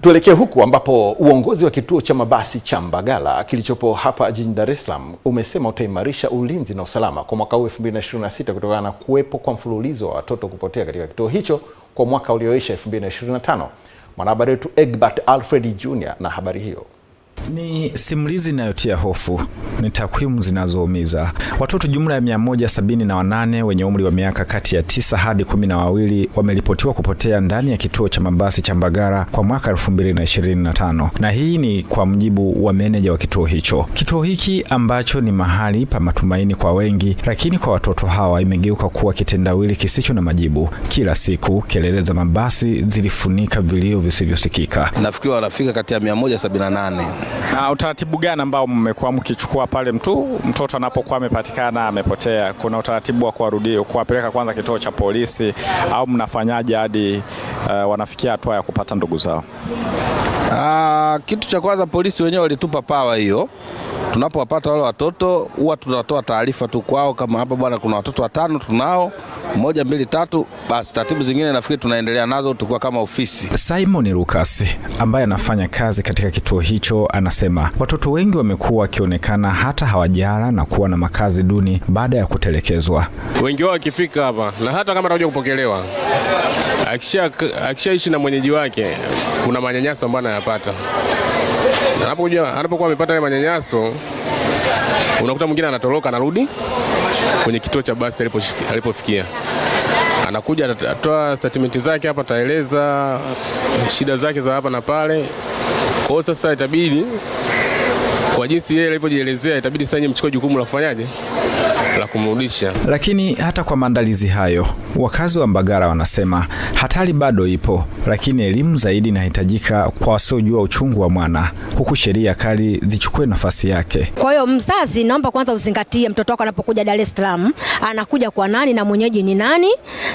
Tuelekee huku ambapo uongozi wa kituo cha mabasi cha Mbagala kilichopo hapa jijini Dar es Salaam umesema utaimarisha ulinzi na usalama kwa mwaka huu 2026 kutokana na kuwepo kwa mfululizo wa watoto kupotea katika kituo hicho kwa mwaka ulioisha 2025. Mwanahabari wetu Egbert Alfred Jr. na habari hiyo. Ni simulizi inayotia hofu, ni takwimu zinazoumiza. Watoto jumla ya 178 wenye umri wa miaka kati ya 9 hadi 12 wameripotiwa kupotea ndani ya kituo cha mabasi cha Mbagala kwa mwaka 2025. Na hii ni kwa mujibu wa meneja wa kituo hicho. Kituo hiki ambacho ni mahali pa matumaini kwa wengi, lakini kwa watoto hawa imegeuka kuwa kitendawili kisicho na majibu. Kila siku kelele za mabasi zilifunika vilio visivyosikika. Nafikiri wanafika kati ya 178. Na utaratibu gani ambao mmekuwa mkichukua pale mtoto anapokuwa amepatikana amepotea? Kuna utaratibu wa kuwapeleka kwanza kituo cha polisi au mnafanyaje hadi wanafikia hatua ya kupata ndugu zao? Kitu cha kwanza, polisi wenyewe walitupa pawa hiyo. Tunapowapata wale watoto huwa tunatoa taarifa tu kwao, kama hapa bwana kuna watoto 5 tunao 1 2 3, basi taratibu zingine nafikiri tunaendelea nazo tukua kama ofisi. Simon Lucas ambaye anafanya kazi katika kituo hicho anasema watoto wengi wamekuwa wakionekana hata hawajala na kuwa na makazi duni baada ya kutelekezwa. Wengi wao wakifika hapa na hata kama atakuja kupokelewa, akishaishi na mwenyeji wake kuna manyanyaso ambayo anayapata. Anapokuwa amepata ile manyanyaso, unakuta mwingine anatoroka anarudi kwenye kituo cha basi alipofikia. Anakuja atatoa statement zake hapa, ataeleza shida zake za hapa na pale. Kwa hiyo sasa itabidi kwa jinsi yeye alivyojielezea, itabidi sasa mchukue jukumu la kufanyaje, la kumrudisha. Lakini hata kwa maandalizi hayo, wakazi wa Mbagala wanasema hatari bado ipo, lakini elimu zaidi inahitajika kwa wasiojua uchungu wa mwana, huku sheria kali zichukue nafasi yake. Kwa hiyo mzazi, naomba kwanza uzingatie mtoto wako anapokuja Dar es Salaam, anakuja kwa nani na mwenyeji ni nani,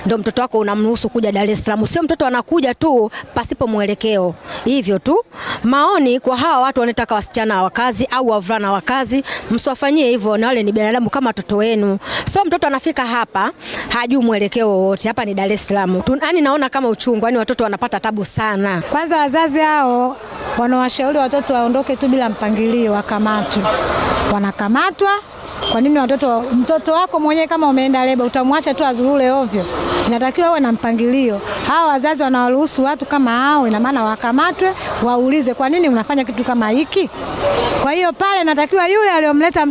ndio mtoto wako unamruhusu kuja Dar es Salaam. Sio mtoto anakuja tu pasipo mwelekeo. Hivyo tu. Maoni kwa hawa watu wanataka wasichana wa kazi au wavulana wa kazi, msiwafanyie hivyo, na wale ni binadamu kama watoto wenu. So mtoto anafika hapa hajui mwelekeo wote. Hapa ni Dar es Salaam. Yaani naona kama uchungu, yaani watoto wanapata tabu sana. Kwanza wazazi hao wanawashauri watoto waondoke tu bila mpangilio, wakamatwe. Wanakamatwa. Kwa nini mtoto wako mwenyewe kama umeenda leba utamwacha tu azurule ovyo? Inatakiwa uwe na mpangilio. Hawa wazazi wanawaruhusu watu kama hao, ina maana wakamatwe, waulizwe kwa nini unafanya kitu kama hiki. Kwa hiyo pale natakiwa yule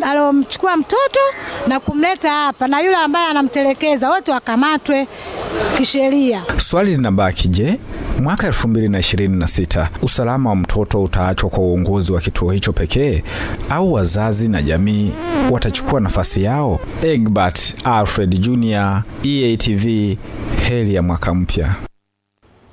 aliyomchukua mtoto na kumleta hapa na yule ambaye anamtelekeza wote wakamatwe kisheria. Swali linabaki, je, mwaka 2026 usalama wa mtoto utaachwa kwa uongozi wa kituo hicho pekee au wazazi na jamii watachukua nafasi yao? Egbert Alfred Jr., EATV, heri ya mwaka mpya.